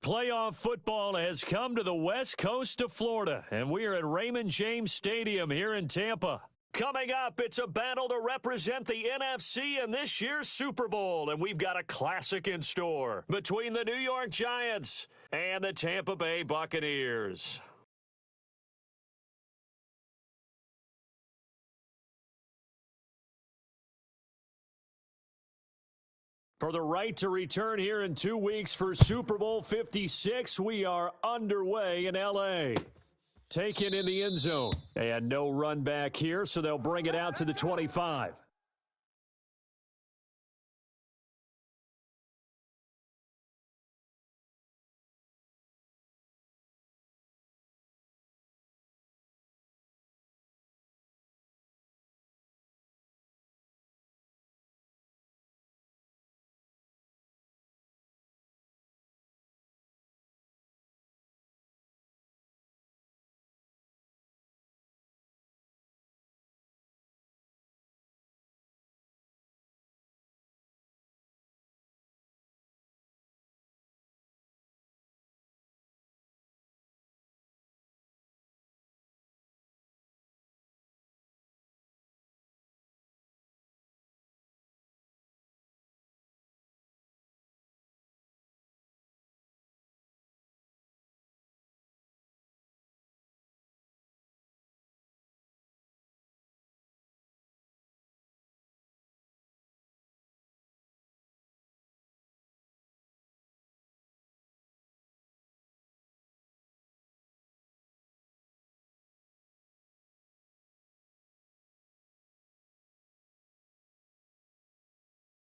Playoff football has come to the west coast of Florida, and we are at Raymond James Stadium here in Tampa. Coming up, it's a battle to represent the NFC in this year's Super Bowl, and we've got a classic in store between the New York Giants and the Tampa Bay Buccaneers. For the right to return here in 2 weeks for Super Bowl 56, we are underway in L.A. Taken in the end zone. And no run back here, so they'll bring it out to the 25.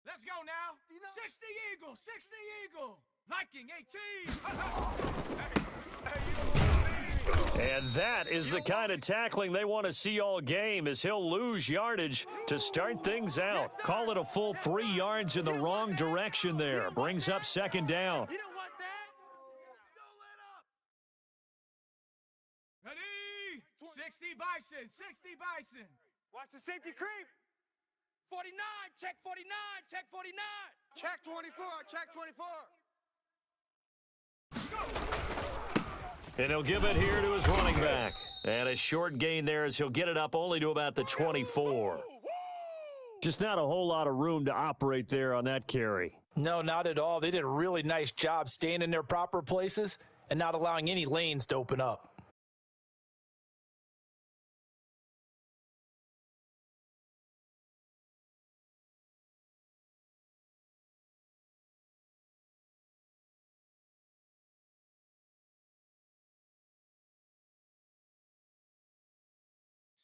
Let's go now. 60 Eagle, 60 Eagle. Viking 18. And that is the kind of tackling they want to see all game, as he'll lose yardage to start things out. Call it a full 3 yards in the wrong direction there. Brings up second down. You don't want that. Don't let up. Ready? 60 Bison, 60 Bison. Watch the safety creep. 49, check 49, check 49. Check 24, check 24. And he'll give it here to his running back. And a short gain there as he'll get it up only to about the 24. Just not a whole lot of room to operate there on that carry. No, not at all. They did a really nice job staying in their proper places and not allowing any lanes to open up.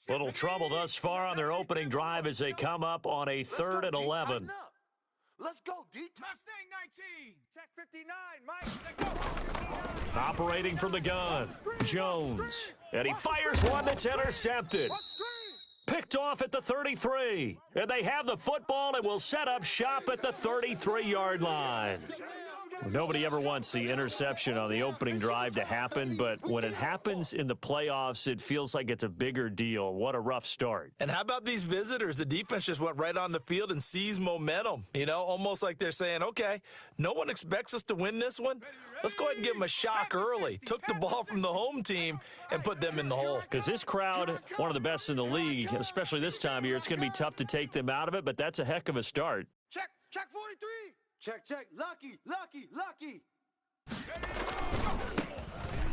Little trouble thus far on their opening drive as they come up on a 3rd and 11. Let's go, D. Mustang 19. Check 59, Mike. Operating from the gun, Jones. And he fires one that's intercepted. Picked off at the 33. And they have the football and will set up shop at the 33-yard line. Nobody ever wants the interception on the opening drive to happen, but when it happens in the playoffs, it feels like it's a bigger deal. What a rough start. And how about these visitors? The defense just went right on the field and seized momentum. You know, almost like they're saying, okay, no one expects us to win this one. Let's go ahead and give them a shock early. Took the ball from the home team and put them in the hole. Because this crowd, one of the best in the league, especially this time of year, it's going to be tough to take them out of it, but that's a heck of a start. Check 43. Check. Lucky.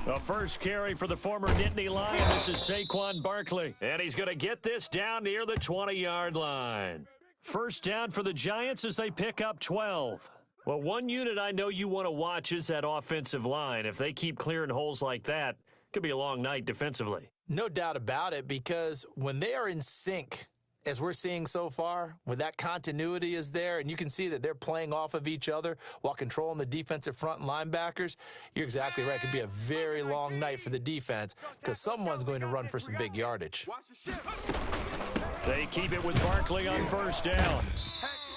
The first carry for the former Nittany Lion. This is Saquon Barkley. And he's going to get this down near the 20-yard line. First down for the Giants as they pick up 12. Well, one unit I know you want to watch is that offensive line. If they keep clearing holes like that, it could be a long night defensively. No doubt about it, because when they are in sync, as we're seeing so far, when that continuity is there and you can see that they're playing off of each other while controlling the defensive front linebackers, you're exactly right. It could be a very long night for the defense because someone's going to run for some big yardage. They keep it with Barkley on first down.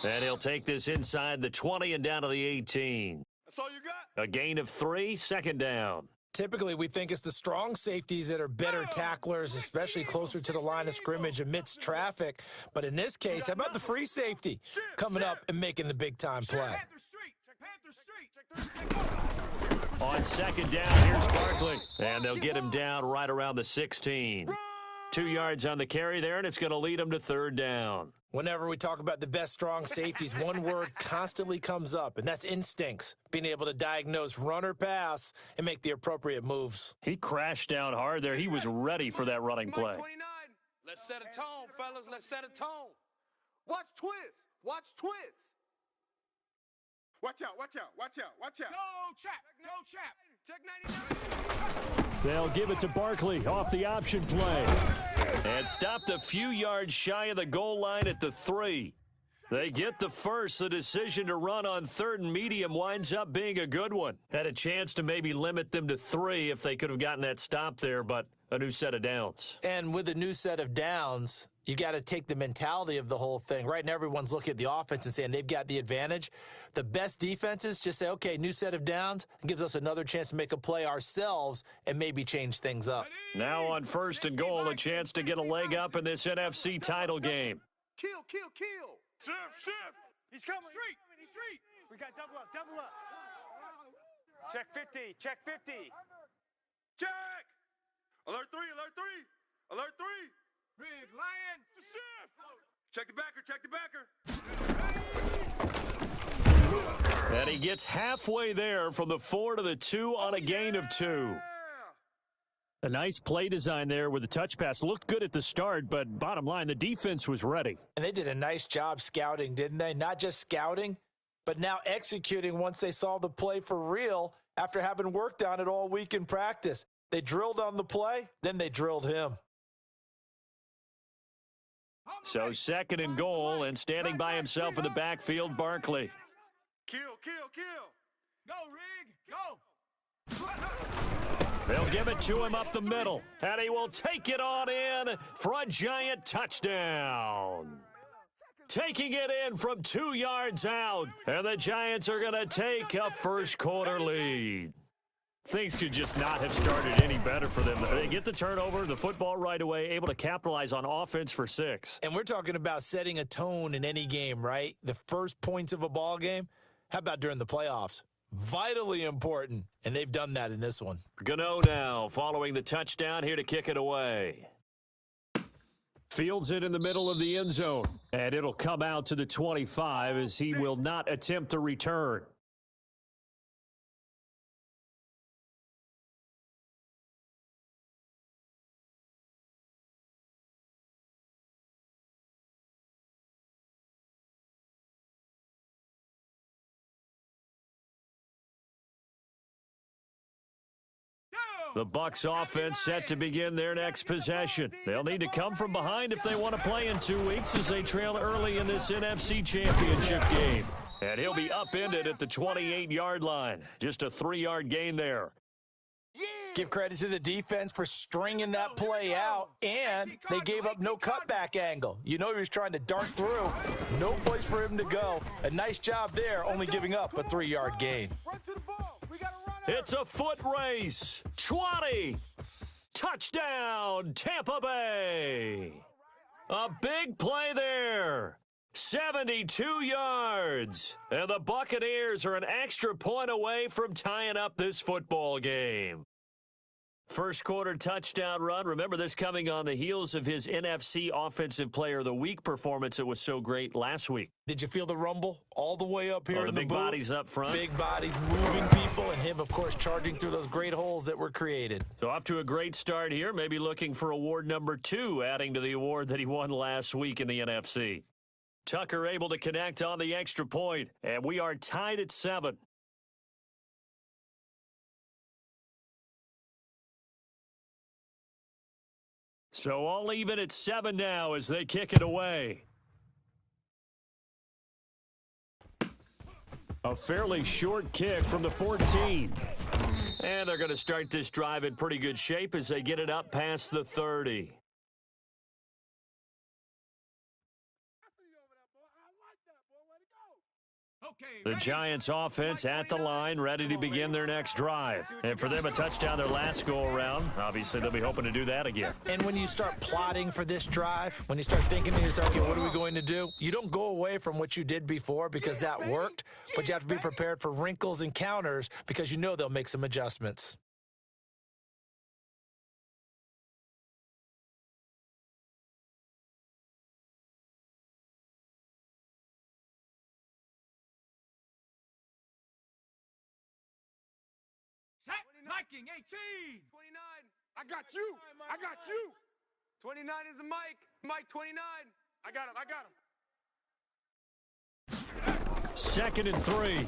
And he'll take this inside the 20 and down to the 18. That's all you got? A gain of 3, second down. Typically, we think it's the strong safeties that are better tacklers, especially closer to the line of scrimmage amidst traffic. But in this case, how about the free safety coming up and making the big-time play? Panther Street. On second down, here's Barkley. And they'll get him down right around the 16. 2 yards on the carry there, and it's going to lead him to third down. Whenever we talk about the best strong safeties, one word constantly comes up, and that's instincts. Being able to diagnose run or pass and make the appropriate moves. He crashed down hard there. He was ready for that running play. 29. Let's set a tone, fellas. Let's set a tone. Watch twist. Watch twist. Watch out, watch out, watch out, watch out. Go, Chap. Go, Chap. Check 99. They'll give it to Barkley off the option play. And stopped a few yards shy of the goal line at the 3. They get the first. The decision to run on third and medium winds up being a good one. Had a chance to maybe limit them to 3 if they could have gotten that stop there, but a new set of downs. And with a new set of downs, you got to take the mentality of the whole thing. Right now, everyone's looking at the offense and saying they've got the advantage. The best defenses just say, okay, new set of downs. It gives us another chance to make a play ourselves and maybe change things up. Now on first and goal, a chance to get a leg up in this NFC title game. Kill, kill, kill. Shift. He's coming. Street. We got double up, double up. Check 50, check 50. Check! Alert 3, alert 3, alert 3. Big Lion. Check the backer. And he gets halfway there from the 4 to the 2 on a gain of 2. A nice play design there with the touch pass. Looked good at the start, but bottom line, the defense was ready. And they did a nice job scouting, didn't they? Not just scouting, but now executing once they saw the play for real after having worked on it all week in practice. They drilled on the play, then they drilled him. So second and goal, and standing by himself in the backfield, Barkley. Kill. Go, Rig. Go. They'll give it to him up the middle, and he will take it on in for a giant touchdown. Taking it in from 2 yards out, and the Giants are going to take a first quarter lead. Things could just not have started any better for them. They get the turnover, the football right away, able to capitalize on offense for 6. And we're talking about setting a tone in any game, right? The first points of a ball game. How about during the playoffs? Vitally important, and they've done that in this one. Gano now following the touchdown here to kick it away. Fields it in the middle of the end zone, and it'll come out to the 25 as he will not attempt to return. The Bucs offense set to begin their next possession. They'll need to come from behind if they want to play in 2 weeks as they trail early in this NFC Championship game. And he'll be upended at the 28-yard line. Just a 3-yard gain there. Give credit to the defense for stringing that play out, and they gave up no cutback angle. You know he was trying to dart through. No place for him to go. A nice job there, only giving up a 3-yard gain. Run to the ball. We got to run it. It's a foot race. 20. Touchdown, Tampa Bay. A big play there. 72 yards. And the Buccaneers are an extra point away from tying up this football game. First quarter touchdown run. Remember this coming on the heels of his NFC Offensive Player of the Week performance that was so great last week. Did you feel the rumble all the way up here in the big booth? bodies up front. Big bodies moving people, and him, of course, charging through those great holes that were created. So off to a great start here. Maybe looking for award number 2, adding to the award that he won last week in the NFC. Tucker able to connect on the extra point, and we are tied at 7. So all even at 7 now as they kick it away. A fairly short kick from the 14. And they're going to start this drive in pretty good shape as they get it up past the 30. The Giants offense at the line, ready to begin their next drive. And for them, a touchdown their last go-around. Obviously, they'll be hoping to do that again. And when you start plotting for this drive, when you start thinking to yourself, okay, what are we going to do? You don't go away from what you did before because that worked, but you have to be prepared for wrinkles and counters because you know they'll make some adjustments. Set. Viking 18. 29. I got you. I got you. 29 is a Mike. Mike 29. I got him. I got him. 2nd and 3.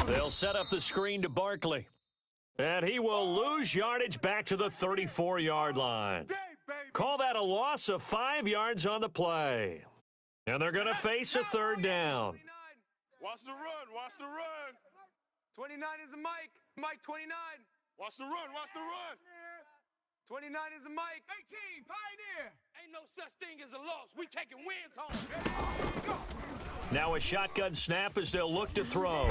They'll set up the screen to Barkley. And he will lose yardage back to the 34-yard line. Call that a loss of 5 yards on the play. And they're going to face a 3rd down. Watch the run. Watch the run. 29 is a Mike. Mike 29. Watch the run. Watch the run. 29 is a Mike. 18. Pioneer. Ain't no such thing as a loss. We taking wins home. Now a shotgun snap as they'll look to throw.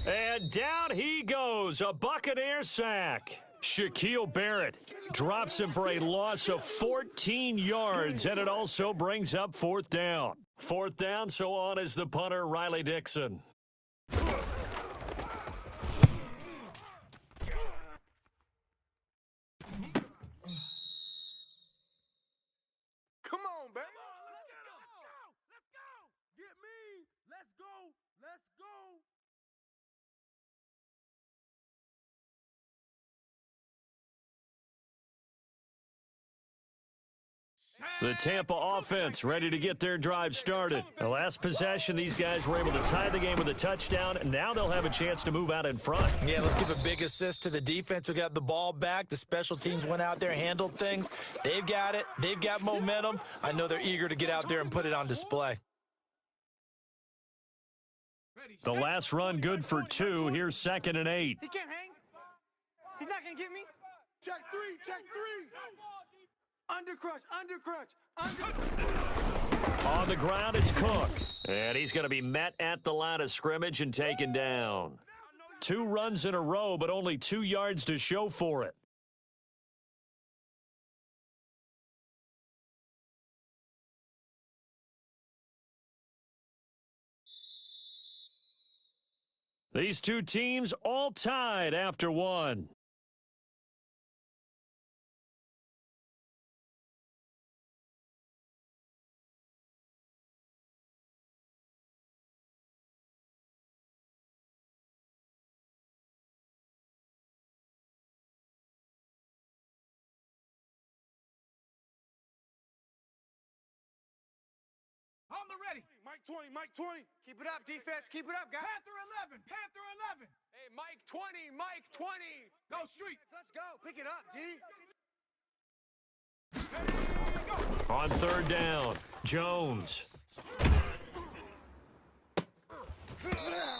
And down he goes, a Buccaneer sack. Shaquille Barrett drops him for a loss of 14 yards, and it also brings up 4th down. 4th down, so on is the punter, Riley Dixon. Come on, baby. Let's go. Get me. Let's go. Let's go. The Tampa offense ready to get their drive started. The last possession, these guys were able to tie the game with a touchdown. Now they'll have a chance to move out in front. Yeah, let's give a big assist to the defense who got the ball back. The special teams went out there, handled things. They've got it. They've got momentum. I know they're eager to get out there and put it on display. The last run good for 2. Here's 2nd and 8. He can't hang. He's not going to get me. Check 3. Check 3. Under. On the ground, it's Cook. And he's going to be met at the line of scrimmage and taken down. 2 runs in a row, but only 2 yards to show for it. These two teams all tied after 1. On the ready. Mike 20. Mike 20. Keep it up, defense. Keep it up, guys. Panther 11. Panther 11. Hey, Mike 20. Mike 20. Go street. Let's go. Pick it up, D. On 3rd down, Jones.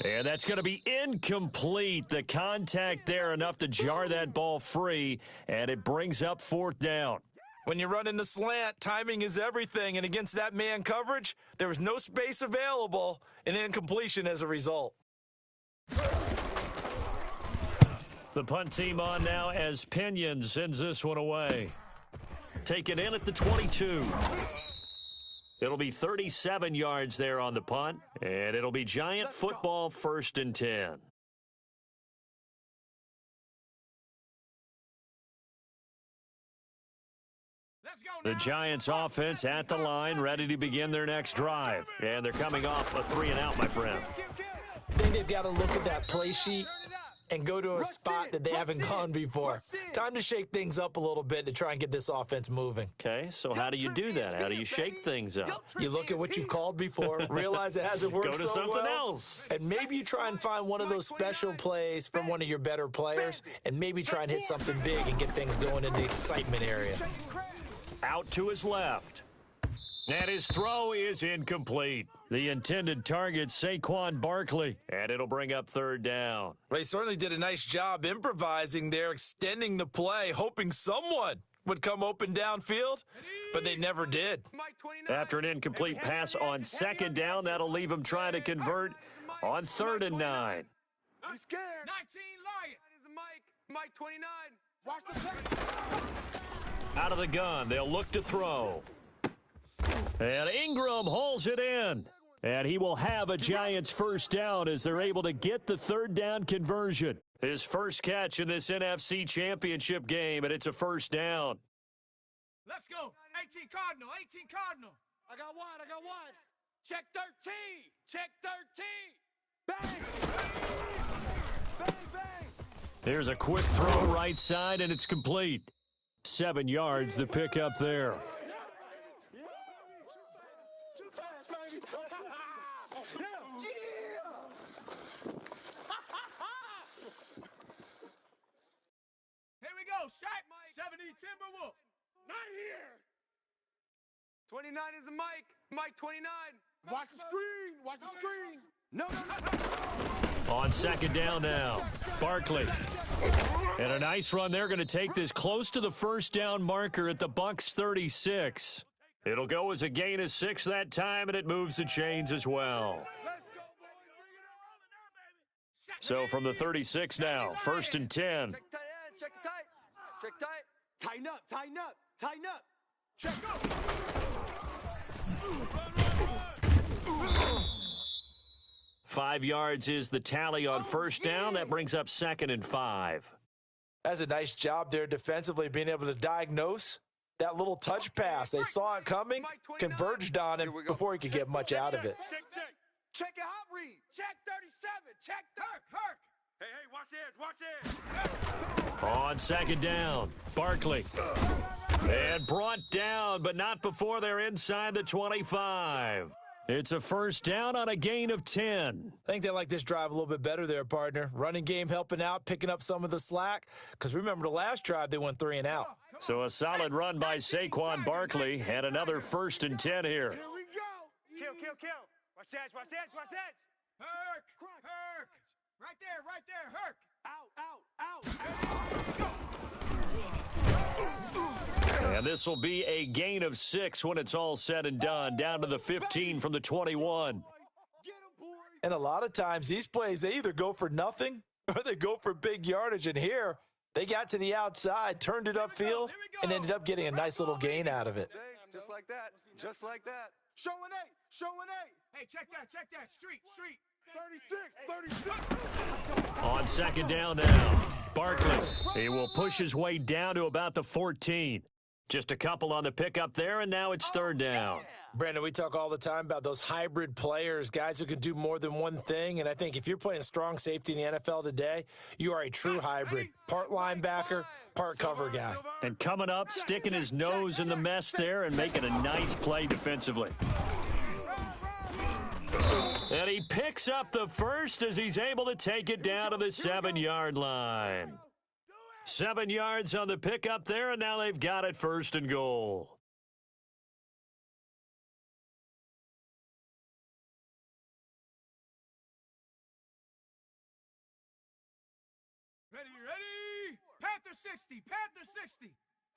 And that's going to be incomplete. The contact there enough to jar that ball free, and it brings up 4th down. When you're running the slant, timing is everything, and against that man coverage, there was no space available, and incompletion as a result. The punt team on now as Pinion sends this one away. Taken in at the 22. It'll be 37 yards there on the punt, and it'll be Giant football 1st and 10. The Giants offense at the line, ready to begin their next drive. And they're coming off a 3 and out, my friend. I think they've got to look at that play sheet and go to a spot that they haven't gone before. Time to shake things up a little bit to try and get this offense moving. Okay, so how do you do that? How do you shake things up? You look at what you've called before, realize it hasn't worked Go to so something well, else. and maybe you try and find one of those special plays from one of your better players, and maybe try and hit something big and get things going in the excitement area. Out to his left. And his throw is incomplete. The intended target, Saquon Barkley. And it'll bring up 3rd down. Well, he certainly did a nice job improvising there, extending the play, hoping someone would come open downfield. But they never did. Mike 29. After an incomplete pass on second down, that'll leave him trying to convert on 3rd and 9. He's scared. 19 Lion. That is Mike. Mike 29. Watch the play. Out of the gun, they'll look to throw. And Ingram hauls it in. And he will have a Giants first down as they're able to get the 3rd down conversion. His first catch in this NFC Championship game, and it's a first down. Let's go. 18 Cardinal. 18 Cardinal. I got one. I got one. Check 13. Check 13. Bang. Bang, bang. Here's a quick throw right side, and it's complete. 7 yards, the pickup there. Too fast, baby. Here we go. Shaq. 70 Timberwolf. Not here. 29 is a Mike. Mike 29. Watch the screen. Watch the screen. No. On second down now, Barkley. And a nice run. They're going to take this close to the first down marker at the Bucs 36. It'll go as a gain of 6 that time, and it moves the chains as well. Let's go, boys. Bring it around now, baby. So from the 36 now, 1st and 10. Check tight end. Check tight. Check tight. Tighten up. Tighten up. Tighten up. Check up. 5 yards is the tally on first down. That brings up 2nd and 5. That's a nice job there defensively, being able to diagnose that little touch pass. They saw it coming, converged on him before he could get much out of it. Check your hot read. Check 37. Check Herc. Hey, watch the edge, watch the edge. On second down, Barkley. And brought down, but not before they're inside the 25. It's a first down on a gain of 10. I think they like this drive a little bit better there, partner. Running game helping out, picking up some of the slack. Because remember, the last drive, they went 3 and out. So a solid run by Saquon Barkley and another 1st and 10 here. Here we go. Kill. Watch the edge. Herc. Right there. Herc. Out. And this will be a gain of 6 when it's all said and done. Down to the 15 from the 21. Get him, boys. And a lot of times, these plays, they either go for nothing or they go for big yardage. And here, they got to the outside, turned it upfield, and ended up getting a nice little gain out of it. Just like that. Just like that. Showing eight. Hey, check that. Street. 36. On second down now, Barkley. He will push his way down to about the 14. Just a couple on the pickup there, and now it's 3rd down. Brandon, we talk all the time about those hybrid players, guys who can do more than one thing. And I think if you're playing strong safety in the NFL today, you are a true hybrid. Part linebacker, part cover guy. And coming up, sticking his nose in the mess there and making a nice play defensively. And he picks up the first as he's able to take it down to the 7-yard line. 7 yards on the pickup there, and now they've got it 1st and goal. Ready. Panther 60.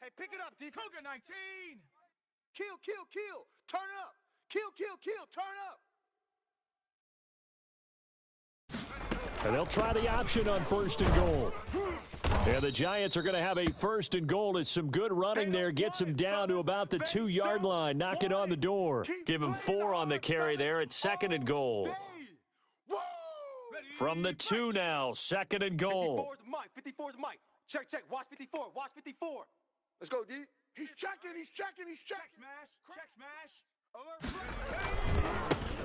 Hey, pick it up, defense. Cougar 19. Kill. Turn up. Kill. Turn up. And they'll try the option on 1st and goal. And the Giants are going to have a 1st and goal. It's some good running there. Gets him down to about the 2-yard line. Knock it on the door. Give him 4 on the carry there at 2nd and goal. From the 2 now, 2nd and goal. 54 is Mike. Check. Watch 54. Let's go, D. He's checking. Check smash.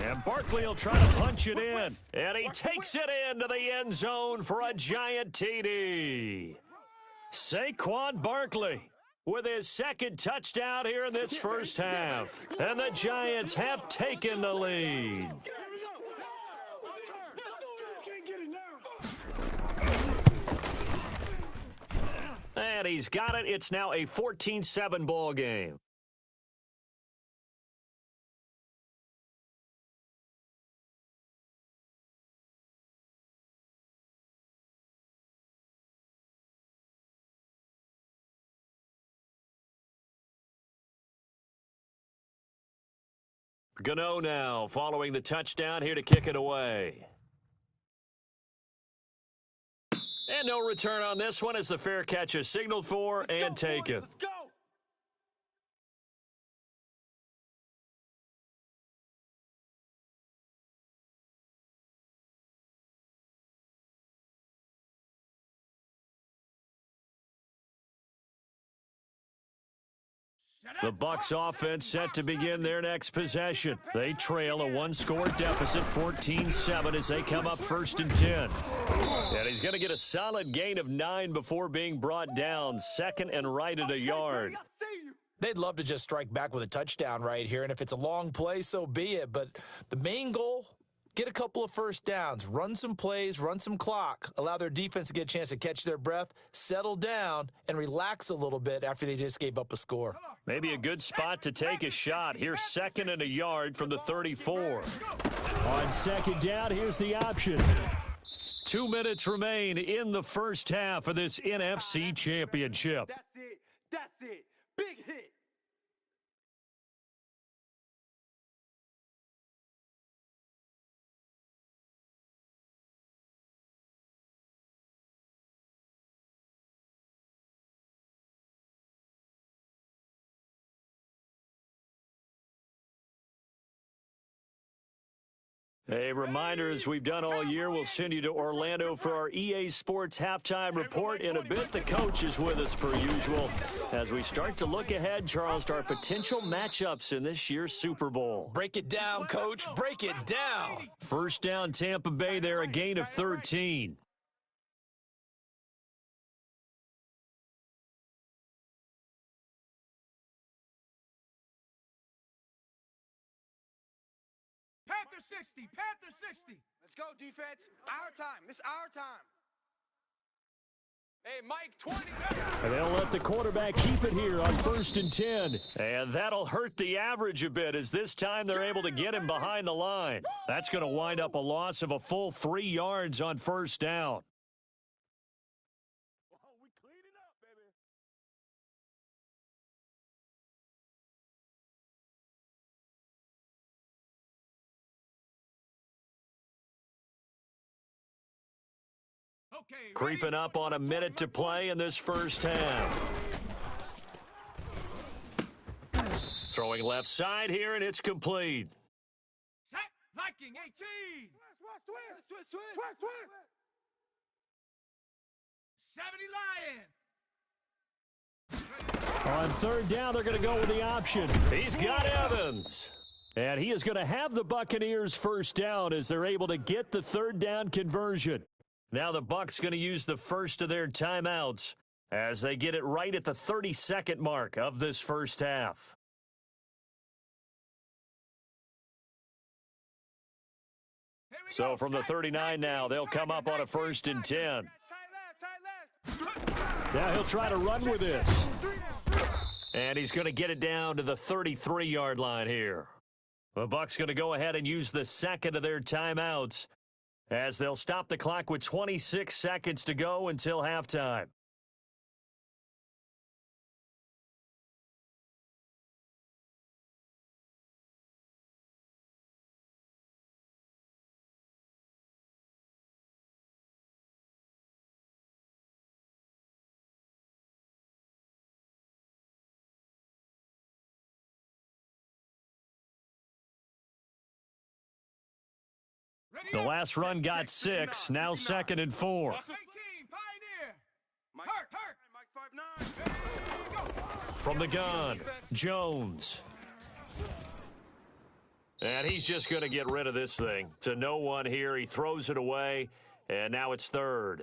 And Barkley will try to punch it in. And he takes it into the end zone for a Giant TD. Saquon Barkley with his 2nd touchdown here in this first half. And the Giants have taken the lead. And he's got it. It's now a 14-7 ball game. Gano now following the touchdown here to kick it away. And no return on this one as the fair catch is signaled for and taken. Let's go. The Bucs offense set to begin their next possession. They trail a one-score deficit, 14-7, as they come up 1st and 10. And he's going to get a solid gain of 9 before being brought down, 2nd and right at a yard. They'd love to just strike back with a touchdown right here, and if it's a long play, so be it. But the main goal, get a couple of first downs, run some plays, run some clock, allow their defense to get a chance to catch their breath, settle down, and relax a little bit after they just gave up a score. Maybe a good spot to take a shot. Here's 2nd and a yard from the 34. On 2nd down, here's the option. 2 minutes remain in the first half of this NFC Championship. That's it. That's it. Big hit. A reminder, as we've done all year, we'll send you to Orlando for our EA Sports halftime report in a bit. The coach is with us per usual as we start to look ahead, Charles, to our potential matchups in this year's Super Bowl. Break it down, Coach. Break it down. First down, Tampa Bay there, a gain of 13. Panther 60, Panther 60. Let's go, defense. Our time. This is our time. Hey, Mike, 20. And they'll let the quarterback keep it here on 1st and 10. And that'll hurt the average a bit as this time they're able to get him behind the line. That's going to wind up a loss of a full 3 yards on 1st down. We clean it up, baby. Okay, Creeping up on a minute to play in this first half. Throwing left side here, and it's complete. Set, Viking 18. Twist. 70 Lion. On 3rd down, they're going to go with the option. He's got Evans. And he is going to have the Buccaneers 1st down as they're able to get the 3rd down conversion. Now the Bucs going to use the first of their timeouts as they get it right at the 32nd mark of this first half. So from the 39 now, they'll come up on a 1st and 10. Tight left. Now he'll try to run with this. And he's going to get it down to the 33-yard line here. The Bucs going to go ahead and use the 2nd of their timeouts as they'll stop the clock with 26 seconds to go until halftime. The last run got 6, now 2nd and 4. 18, Pioneer. Mike, Hurt. Mike 5'9". From the gun, Jones. And he's just going to get rid of this thing. To no one here, he throws it away, and now it's 3rd.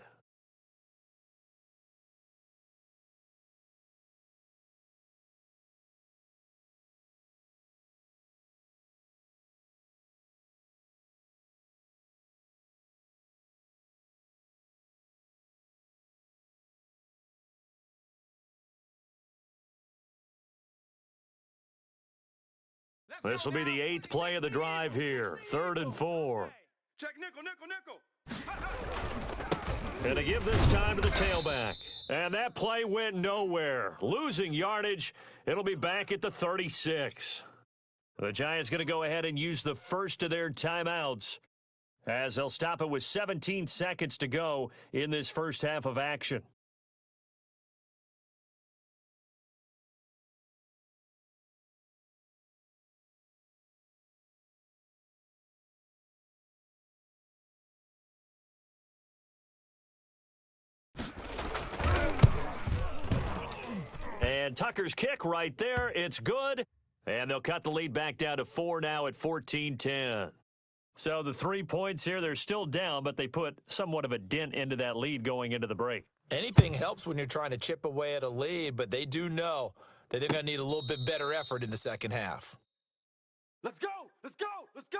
This will be the 8th play of the drive here. 3rd and 4. Check nickel. And they give this time to the tailback. And that play went nowhere. Losing yardage. It'll be back at the 36. The Giants going to go ahead and use the first of their timeouts as they'll stop it with 17 seconds to go in this first half of action. And Tucker's kick right there. It's good. And they'll cut the lead back down to 4 now at 14-10. So the 3 points here, they're still down, but they put somewhat of a dent into that lead going into the break. Anything helps when you're trying to chip away at a lead, but they do know that they're going to need a little bit better effort in the second half. Let's go! Let's go! Let's go!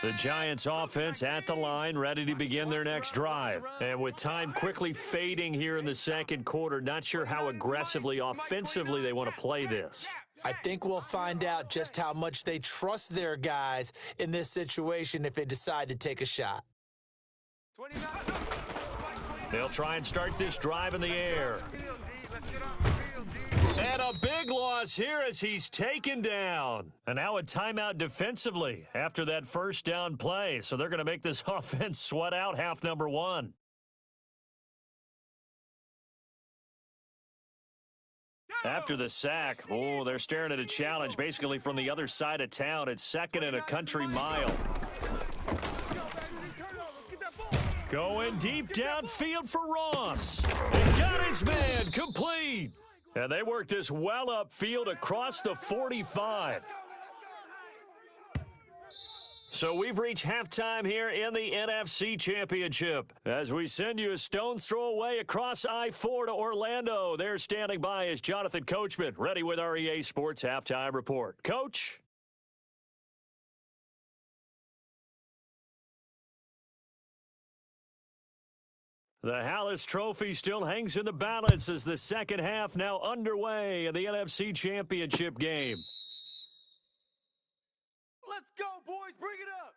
The Giants offense at the line, ready to begin their next drive. And with time quickly fading here in the second quarter, not sure how aggressively, offensively they want to play this. I think we'll find out just how much they trust their guys in this situation if they decide to take a shot. 29. They'll try and start this drive in the air. And a big loss here as he's taken down. And now a timeout defensively after that first down play. So they're going to make this offense sweat out half number one. After the sack, they're staring at a challenge basically from the other side of town. It's second and a country mile. Going deep downfield for Ross. And got his man complete. And they work this well upfield across the 45. So we've reached halftime here in the NFC Championship. As we send you a stone's throw away across I-4 to Orlando. There standing by is Jonathan Coachman, ready with our EA Sports Halftime Report. Coach? The Hallis Trophy still hangs in the balance as the second half now underway in the NFC Championship game. Let's go, boys. Bring it up.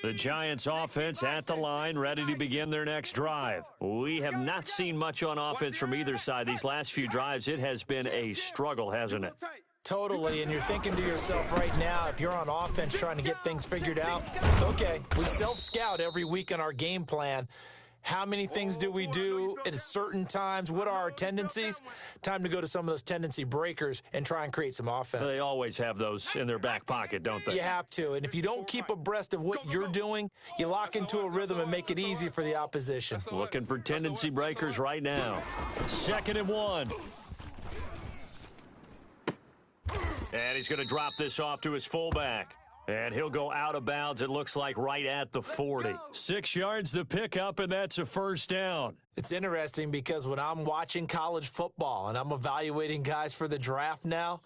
The Giants offense at the line, ready to begin their next drive. We have not seen much on offense from either side. These last few drives, it has been a struggle, hasn't it? Totally, and you're thinking to yourself right now, if you're on offense trying to get things figured out, okay, we self-scout every week in our game plan. How many things do we do at certain times? What are our tendencies? Time to go to some of those tendency breakers and try and create some offense. They always have those in their back pocket, don't they? You have to, and if you don't keep abreast of what you're doing, you lock into a rhythm and make it easy for the opposition. Looking for tendency breakers right now. 2nd and 1. And he's going to drop this off to his fullback. And he'll go out of bounds, it looks like, right at the 40. 6 yards the pickup, and that's a first down. It's interesting because when I'm watching college football and I'm evaluating guys for the draft now,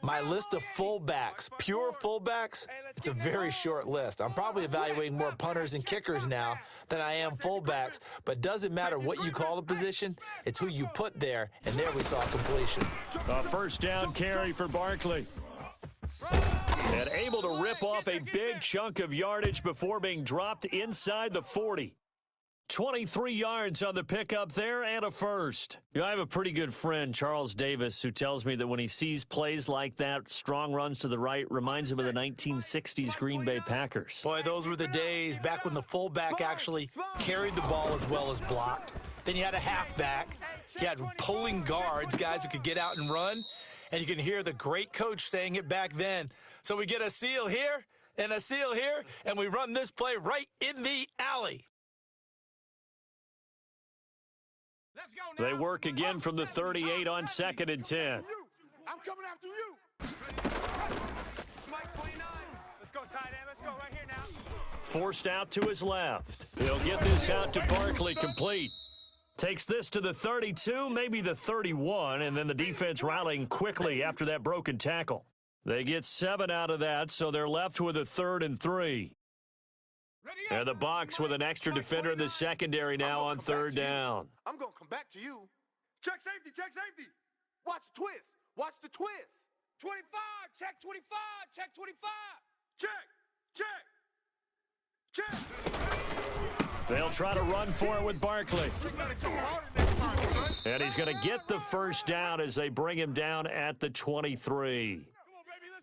my list of fullbacks, pure fullbacks, it's a very short list. I'm probably evaluating more punters and kickers now than I am fullbacks, but doesn't matter what you call the position, it's who you put there, and there we saw completion. A first down carry for Barkley. And able to rip off a big chunk of yardage before being dropped inside the 40. 23 yards on the pickup there and a first. I have a pretty good friend, Charles Davis, who tells me that when he sees plays like that, strong runs to the right, reminds him of the 1960s Green Bay Packers. Boy, those were the days back when the fullback actually carried the ball as well as blocked. Then you had a halfback. You had pulling guards, guys who could get out and run. And you can hear the great coach saying it back then. So we get a seal here and a seal here, and we run this play right in the alley. Let's go now. They work again from the 38 on 2nd and 10. I'm coming after you. Mike 29. Let's go, tight end. Let's go right here now. Forced out to his left. He'll get this out to Barkley, complete. Takes this to the 32, maybe the 31, and then the defense rallying quickly after that broken tackle. They get 7 out of that, so they're left with a 3rd and 3. And the Bucs with an extra defender in the secondary now on third down. I'm going to come back to you. Check safety, check safety. Watch the twist. Watch the twist. 25, check 25, check 25. Check, check, check. They'll try to run for it with Barkley. And he's going to get the first down as they bring him down at the 23.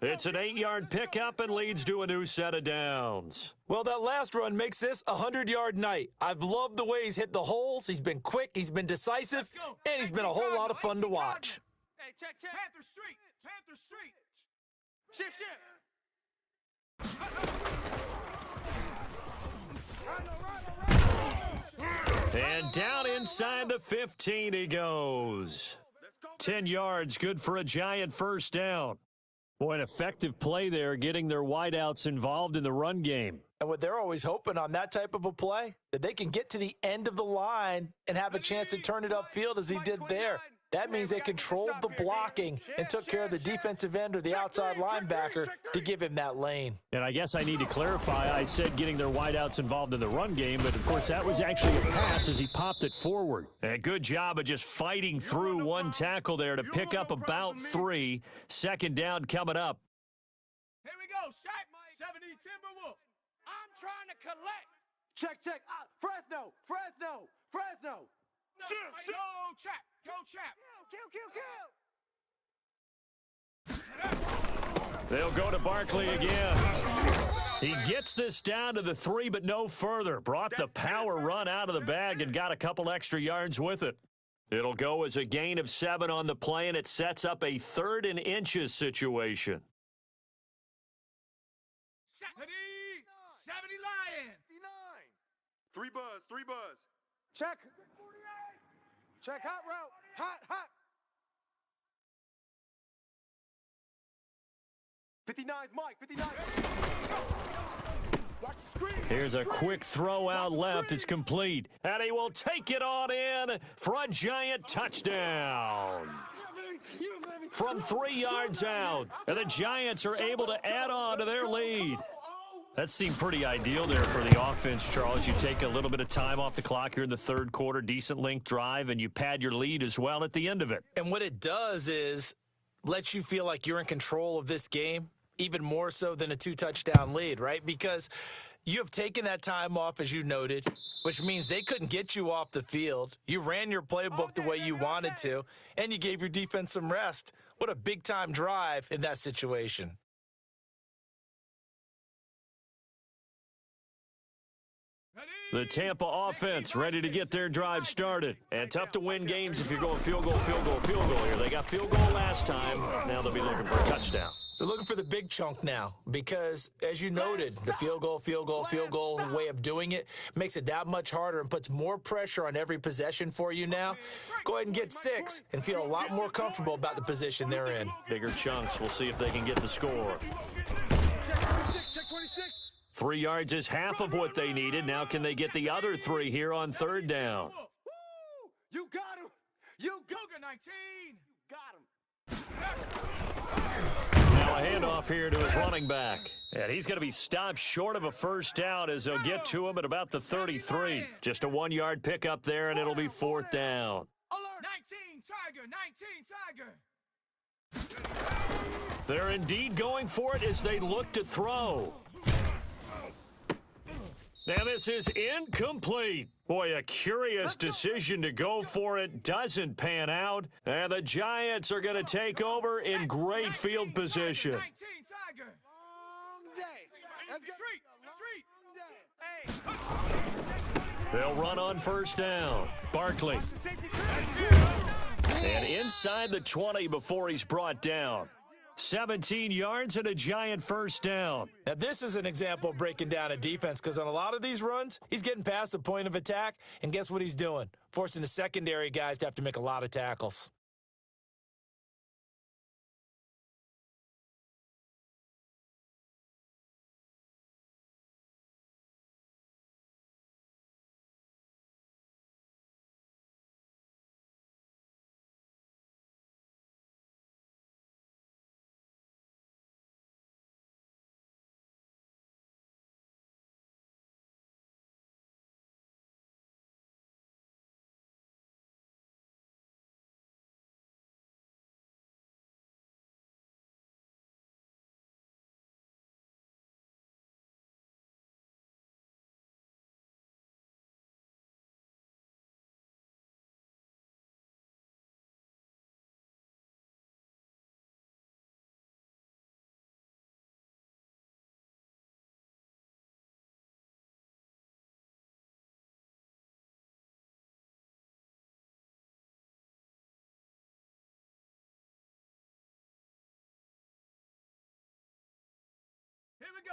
It's an 8-yard pickup and leads to a new set of downs. Well, that last run makes this a 100-yard night. I've loved the way he's hit the holes. He's been quick, he's been decisive, and he's been a whole lot of fun to watch. Hey, check. Panther Street. Panther Street. Shift. And down inside the 15 he goes. 10 yards, good for a Giant first down. Boy, an effective play there, getting their wideouts involved in the run game. And what they're always hoping on that type of a play, that they can get to the end of the line and have a chance to turn it upfield as he did there. That means they controlled the blocking and took care of the defensive end or the outside linebacker to give him that lane. And I guess I need to clarify, I said getting their wideouts involved in the run game, but of course that was actually a pass as he popped it forward. A good job of just fighting through one tackle there to pick up about 3. Second down coming up. Here we go, Shaq. 70 Timberwolf. I'm trying to collect. Check. Fresno. Go, Chap. Kill. They'll go to Barkley again. He gets this down to the 3, but no further. Brought the power run out of the bag and got a couple extra yards with it. It'll go as a gain of 7 on the play, and it sets up a 3rd and inches situation. 70 Lion. 3 buzz. Check. Check, hot route. Hot. 59's Mike. 59. Watch the screen. Here's a quick throw out left. It's complete. And he will take it on in for a Giant touchdown. From 3 yards out. And the Giants are able to add on to their lead. That seemed pretty ideal there for the offense, Charles. You take a little bit of time off the clock here in the third quarter, decent length drive, and you pad your lead as well at the end of it. And what it does is lets you feel like you're in control of this game, even more so than a 2-touchdown lead, right? Because you have taken that time off, as you noted, which means they couldn't get you off the field. You ran your playbook the way you wanted to, and you gave your defense some rest. What a big-time drive in that situation. The Tampa offense ready to get their drive started. And tough to win games if you're going field goal here. They got field goal last time. Now they'll be looking for a touchdown. They're looking for the big chunk now because, as you noted, the field goal way of doing it makes it that much harder and puts more pressure on every possession for you now. Go ahead and get 6 and feel a lot more comfortable about the position they're in. Bigger chunks. We'll see if they can get the score. Check 26. 3 yards is half of what they needed. Now can they get the other 3 here on third down? Woo! You got him. Cougar 19. Got him. Now a handoff here to his running back. And he's going to be stopped short of a first down as they'll get to him at about the 33. Just a 1-yard pickup there, and it'll be 4th down. Alert. 19 Tiger. They're indeed going for it as they look to throw. Now this is incomplete. Boy, a curious decision to go for it doesn't pan out. And the Giants are going to take over in great field position. 19 Tiger. Long day. Let's go. Street. They'll run on first down. Barkley. And inside the 20 before he's brought down. 17 yards and a Giant first down. Now, this is an example of breaking down a defense because on a lot of these runs, he's getting past the point of attack, and guess what he's doing? Forcing the secondary guys to have to make a lot of tackles.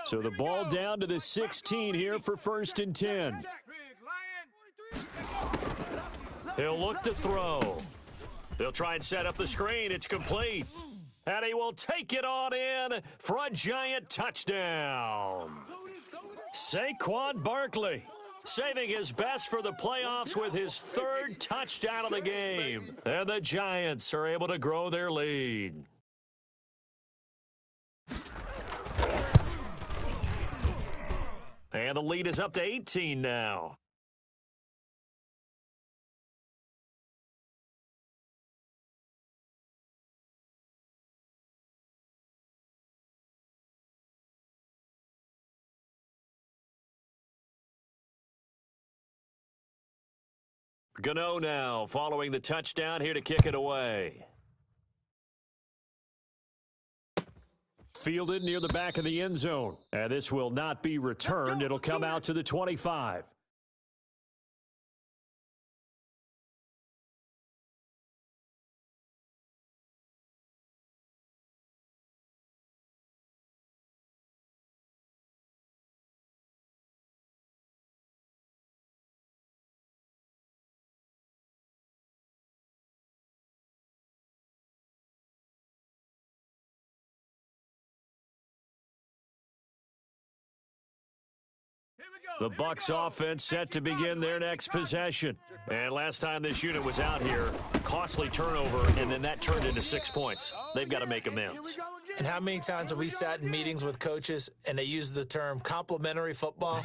So the ball down to the 16 here for 1st and 10. He'll look to throw. They'll try and set up the screen. It's complete. And he will take it on in for a giant touchdown. Saquon Barkley saving his best for the playoffs with his 3rd touchdown of the game. And the Giants are able to grow their lead. And the lead is up to 18 now. Gano now following the touchdown here to kick it away. Fielded near the back of the end zone. And this will not be returned. It'll come out to the 25. The Bucs offense set to begin their next possession. And last time this unit was out here, costly turnover, and then that turned into 6 points. They've got to make amends. And how many times have we sat in meetings with coaches and they use the term complementary football?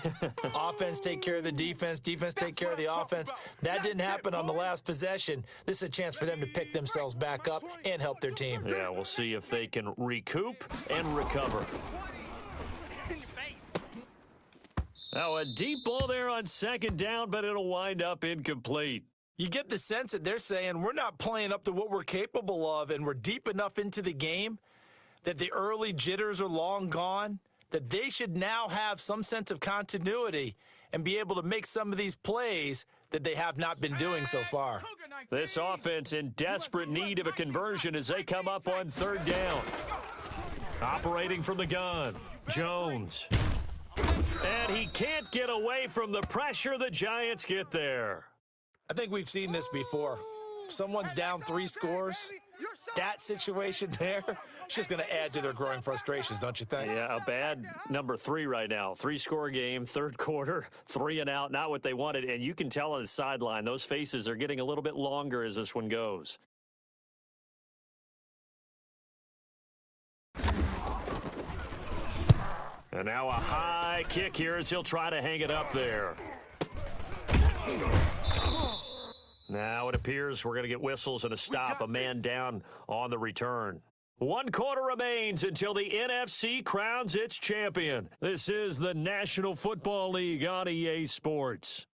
Offense take care of the defense, defense take care of the offense. That didn't happen on the last possession. This is a chance for them to pick themselves back up and help their team. Yeah, we'll see if they can recoup and recover. Now, a deep ball there on 2nd down, but it'll wind up incomplete. You get the sense that they're saying we're not playing up to what we're capable of, and we're deep enough into the game that the early jitters are long gone, that they should now have some sense of continuity and be able to make some of these plays that they have not been doing so far. This offense in desperate need of a conversion as they come up on 3rd down. Operating from the gun, Jones. And he can't get away from the pressure. The Giants get there. I think we've seen this before. Someone's down 3 scores. That situation there, it's just going to add to their growing frustrations, don't you think? Yeah, a bad number 3 right now. 3-score game, 3rd quarter, 3 and out, not what they wanted. And you can tell on the sideline, those faces are getting a little bit longer as this one goes. And now a high kick here as he'll try to hang it up there. Now it appears we're going to get whistles and a stop. A man down on the return. 1 quarter remains until the NFC crowns its champion. This is the National Football League on EA Sports.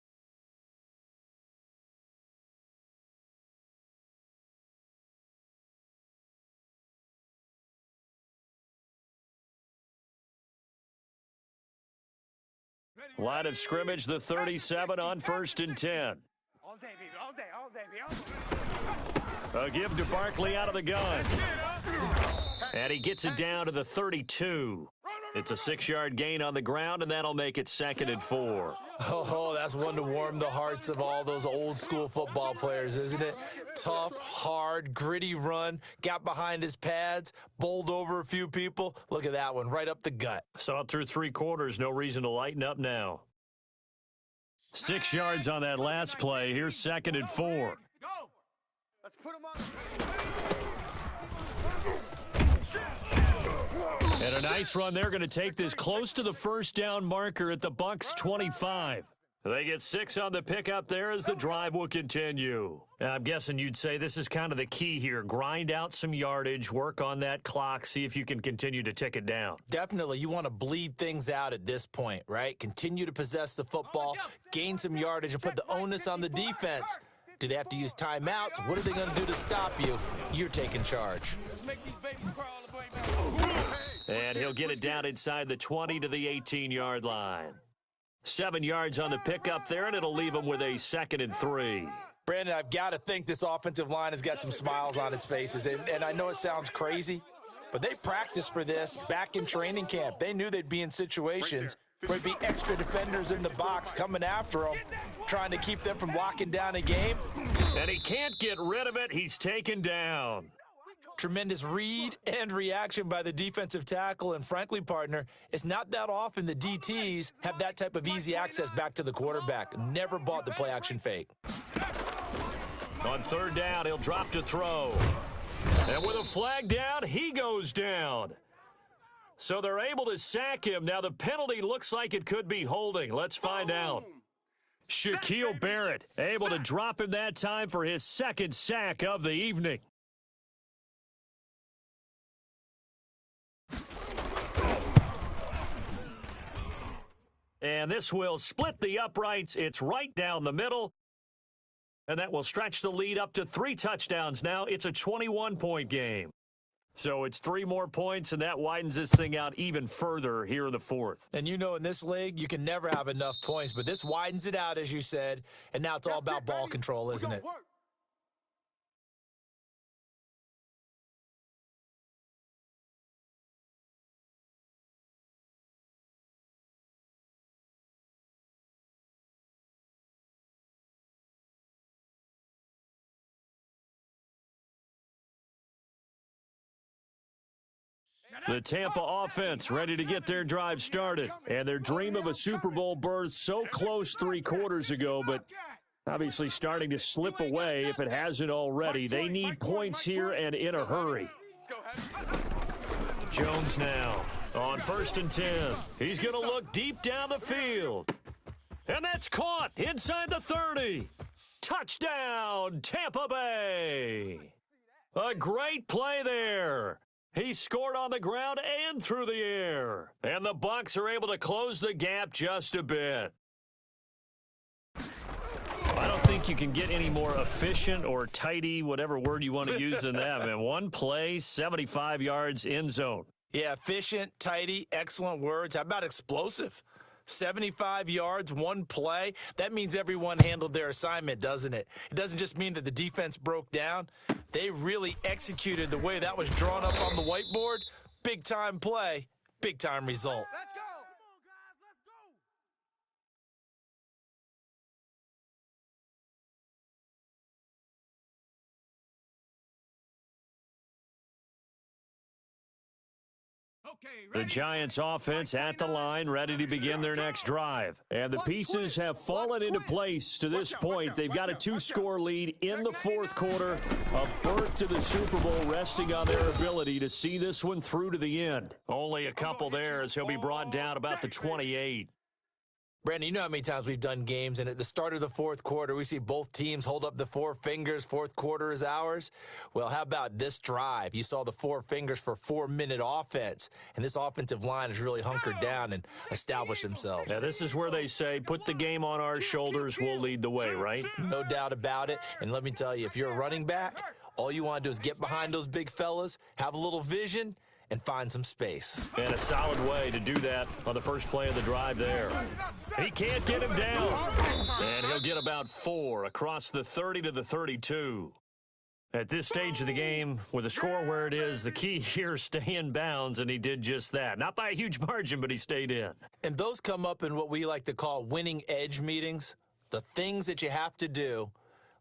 Line of scrimmage, the 37 on 1st and 10. All day, baby. All day, all day, baby. A give to Barkley out of the gun. And he gets it down to the 32. It's a 6-yard gain on the ground, and that'll make it 2nd and 4. Oh, that's one to warm the hearts of all those old-school football players, isn't it? Tough, hard, gritty run, got behind his pads, bowled over a few people. Look at that one, right up the gut. Saw it through 3 quarters, no reason to lighten up now. 6 yards on that last play. Here's 2nd and 4. Go. Let's put him on. And a nice run. They're going to take this close to the 1st down marker at the Bucs 25. They get 6 on the pickup there as the drive will continue. I'm guessing you'd say this is kind of the key here. Grind out some yardage, work on that clock, see if you can continue to tick it down. Definitely. You want to bleed things out at this point, right? Continue to possess the football, gain some yardage, and put the onus on the defense. Do they have to use timeouts? What are they going to do to stop you? You're taking charge. Let's make these babies crawl the way back. And he'll get it down inside the 20 to the 18-yard line. 7 yards on the pickup there, and it'll leave him with a 2nd and 3. Brandon, I've got to think this offensive line has got some smiles on its faces. And I know it sounds crazy, but they practiced for this back in training camp. They knew they'd be in situations where there'd be extra defenders in the box coming after them, trying to keep them from locking down a game. And he can't get rid of it. He's taken down. Tremendous read and reaction by the defensive tackle, and frankly, partner, it's not that often the DTs have that type of easy access back to the quarterback. Never bought the play-action fake. On third down, he'll drop to throw. And with a flag down, he goes down. So they're able to sack him. Now the penalty looks like it could be holding. Let's find out. Shaquille Barrett able to drop him that time for his second sack of the evening. And this will split the uprights. It's right down the middle. And that will stretch the lead up to 3 touchdowns now. It's a 21-point game. So it's 3 more points, and that widens this thing out even further here in the fourth. And you know in this league, you can never have enough points, but this widens it out, as you said, and now it's all about ball control, isn't it? The Tampa offense ready to get their drive started. And their dream of a Super Bowl berth so close 3 quarters ago, but obviously starting to slip away if it hasn't already. They need points here and in a hurry. Jones now on 1st and 10. He's going to look deep down the field. And that's caught inside the 30. Touchdown, Tampa Bay. A great play there. He scored on the ground and through the air. And the Bucs are able to close the gap just a bit. I don't think you can get any more efficient or tidy, whatever word you want to use than that, man. 1 play, 75 yards, end zone. Yeah, efficient, tidy, excellent words. How about explosive? 75 yards, 1 play. That means everyone handled their assignment, doesn't it? It doesn't just mean that the defense broke down. They really executed the way that was drawn up on the whiteboard. Big-time play, big-time result. Let's go. The Giants offense at the line, ready to begin their next drive. And the pieces have fallen into place to this point. They've got a 2-score lead in the fourth quarter. A berth to the Super Bowl resting on their ability to see this one through to the end. Only a couple there as he'll be brought down about the 28. Brandon, you know how many times we've done games, and at the start of the fourth quarter, we see both teams hold up the 4 fingers, fourth quarter is ours. Well, how about this drive? You saw the 4 fingers for 4-minute offense, and this offensive line has really hunkered down and established themselves. Now, this is where they say, put the game on our shoulders, we'll lead the way, right? No doubt about it, and let me tell you, if you're a running back, all you want to do is get behind those big fellas, have a little vision, and find some space. And a solid way to do that on the first play of the drive there. He can't get him down. And he'll get about 4 across the 30 to the 32. At this stage of the game, with the score where it is, the key here is stay in bounds, and he did just that. Not by a huge margin, but he stayed in. And those come up in what we like to call winning edge meetings, the things that you have to do.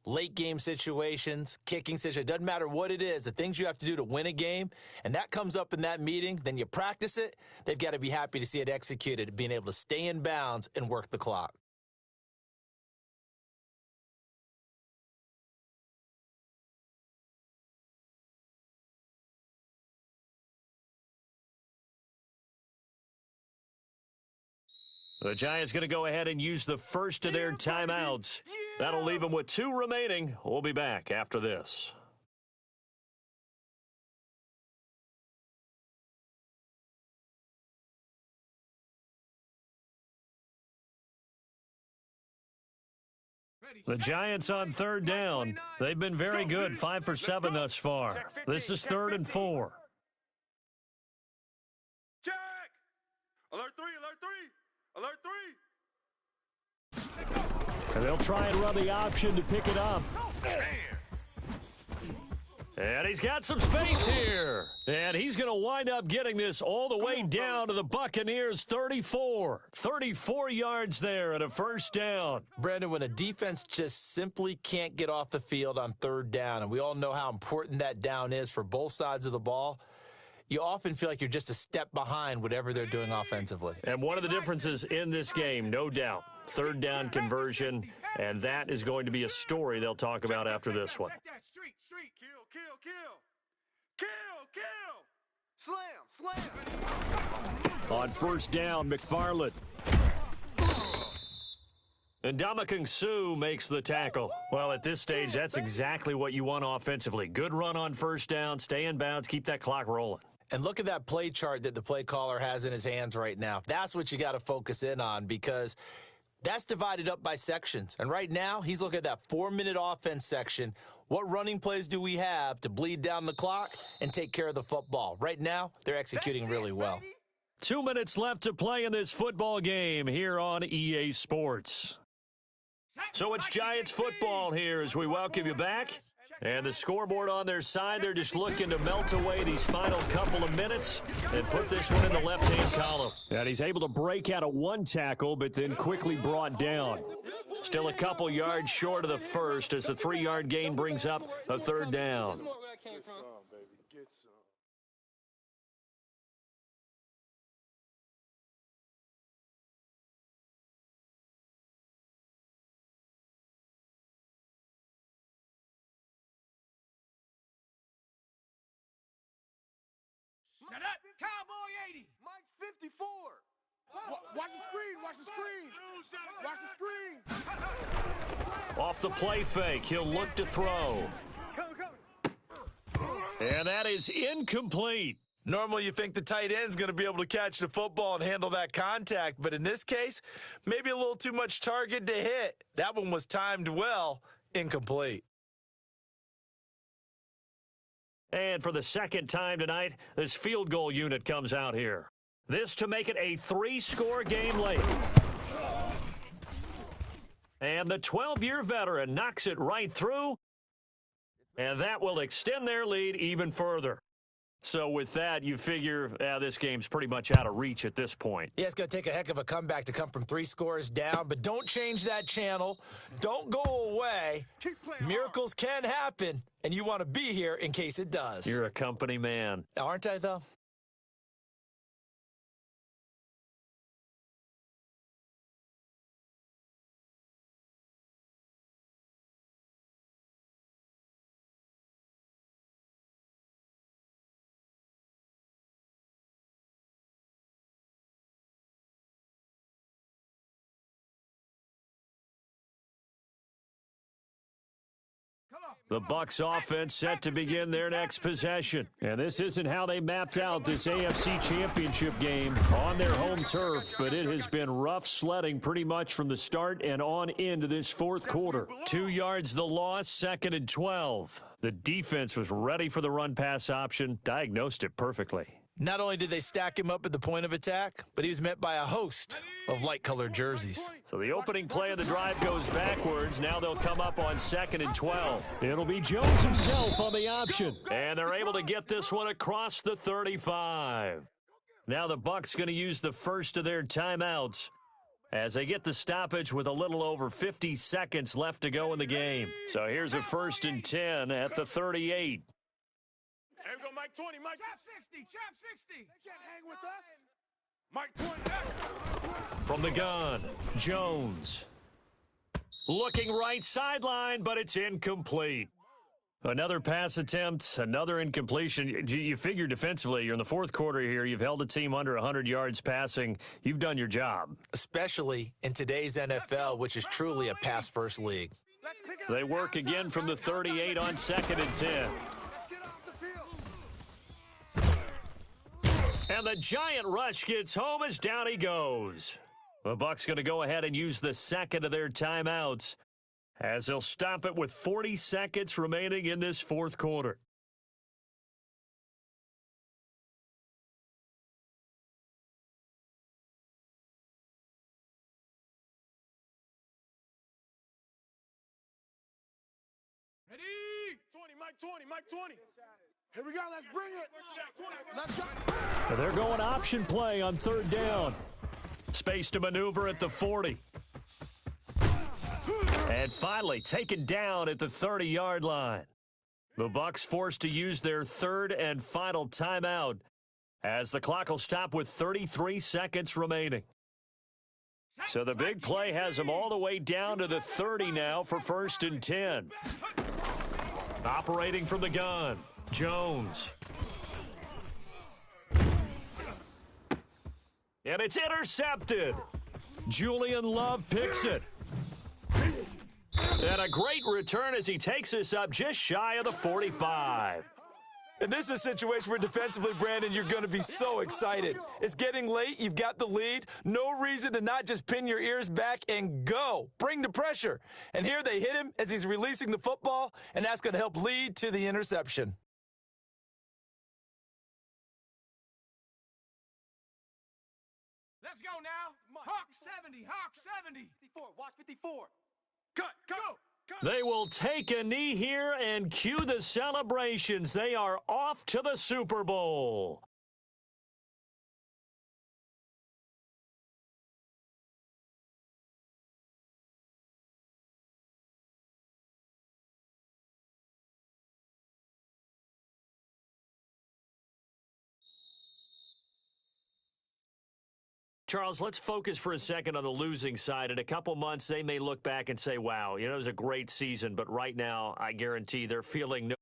Late game situations, kicking situations, doesn't matter what it is, the things you have to do to win a game, and that comes up in that meeting, then you practice it, they've got to be happy to see it executed, being able to stay in bounds and work the clock. The Giants going to go ahead and use the first of their timeouts. That'll leave them with 2 remaining. We'll be back after this. The Giants on third down. They've been very good, 5 for 7 thus far. This is 3rd and 4. Check! Alert 3, alert 3! Alert 3! And they'll try and run the option to pick it up. And he's got some space here. And he's going to wind up getting this all the way down to the Buccaneers' 34. 34 yards there and a first down. Brandon, when a defense just simply can't get off the field on third down, and we all know how important that down is for both sides of the ball, you often feel like you're just a step behind whatever they're doing offensively. And one of the differences in this game, no doubt, third down conversion, and that is going to be a story they'll talk about after this one. Kill. Slam. On first down, McFarland. And Ndamukong Suh makes the tackle. Well, at this stage, that's exactly what you want offensively. Good run on first down, stay in bounds, keep that clock rolling. And look at that play chart that the play caller has in his hands right now. That's what you got to focus in on, because that's divided up by sections. And right now, he's looking at that 4-minute offense section. What running plays do we have to bleed down the clock and take care of the football? Right now, they're executing really well. 2 minutes left to play in this football game here on EA Sports. So it's Giants football here as we welcome you back. And the scoreboard on their side, they're just looking to melt away these final couple of minutes and put this one in the left-hand column. And he's able to break out of one tackle, but then quickly brought down. Still a couple yards short of the first as the 3-yard gain brings up a third down. Set up, Cowboy 80. Mike 54. Watch the screen. Watch the screen. Off the play fake, he'll look to throw. And that is incomplete. Normally, you think the tight end's going to be able to catch the football and handle that contact, but in this case, maybe a little too much target to hit. That one was timed well, incomplete. And for the second time tonight, this field goal unit comes out here. This to make it a 3-score game late. And the 12-year veteran knocks it right through, and that will extend their lead even further. So with that, you figure this game's pretty much out of reach at this point. Yeah, it's going to take a heck of a comeback to come from 3 scores down, but don't change that channel. Don't go away. Miracles can happen, and you want to be here in case it does. You're a company man. Aren't I, though? The Bucs offense set to begin their next possession. And this isn't how they mapped out this AFC Championship game on their home turf, but it has been rough sledding pretty much from the start and on into this fourth quarter. 2 yards the loss, 2nd and 12. The defense was ready for the run-pass option, diagnosed it perfectly. Not only did they stack him up at the point of attack, but he was met by a host of light-colored jerseys. So the opening play of the drive goes backwards. Now they'll come up on 2nd and 12. It'll be Jones himself on the option. And they're able to get this one across the 35. Now the Bucs going to use the first of their timeouts as they get the stoppage with a little over 50 seconds left to go in the game. So here's a 1st and 10 at the 38. Here we go, Mike 20, Mike. Trap 60, trap 60. They can't hang with us. Mike 20. From the gun, Jones. Looking right sideline, but it's incomplete. Another pass attempt, another incompletion. You figure defensively, you're in the fourth quarter here. You've held a team under 100 yards passing. You've done your job. Especially in today's NFL, which is truly a pass-first league. They work again from the 38 on 2nd and 10. And the giant rush gets home as down he goes. The Bucs going to go ahead and use the second of their timeouts as they'll stop it with 40 seconds remaining in this fourth quarter. Ready? 20, Mike 20, Mike 20. Here we go. Let's bring it. Let's go. And they're going option play on third down. Space to maneuver at the 40. And finally taken down at the 30-yard line. The Bucs forced to use their third and final timeout as the clock will stop with 33 seconds remaining. So the big play has them all the way down to the 30 now for 1st and 10. Operating from the gun, Jones. And it's intercepted. Julian Love picks it. And a great return as he takes us up just shy of the 45. And this is a situation where defensively, Brandon, you're going to be so excited. It's getting late. You've got the lead. No reason to not just pin your ears back and go. Bring the pressure. And here they hit him as he's releasing the football, and that's going to help lead to the interception. Let's go now. Hawk 70, Hawk 70. 54. Watch 54. Cut. Go. They will take a knee here and cue the celebrations. They are off to the Super Bowl. Charles, let's focus for a second on the losing side. In a couple months, they may look back and say, wow, it was a great season. But right now, I guarantee they're feeling no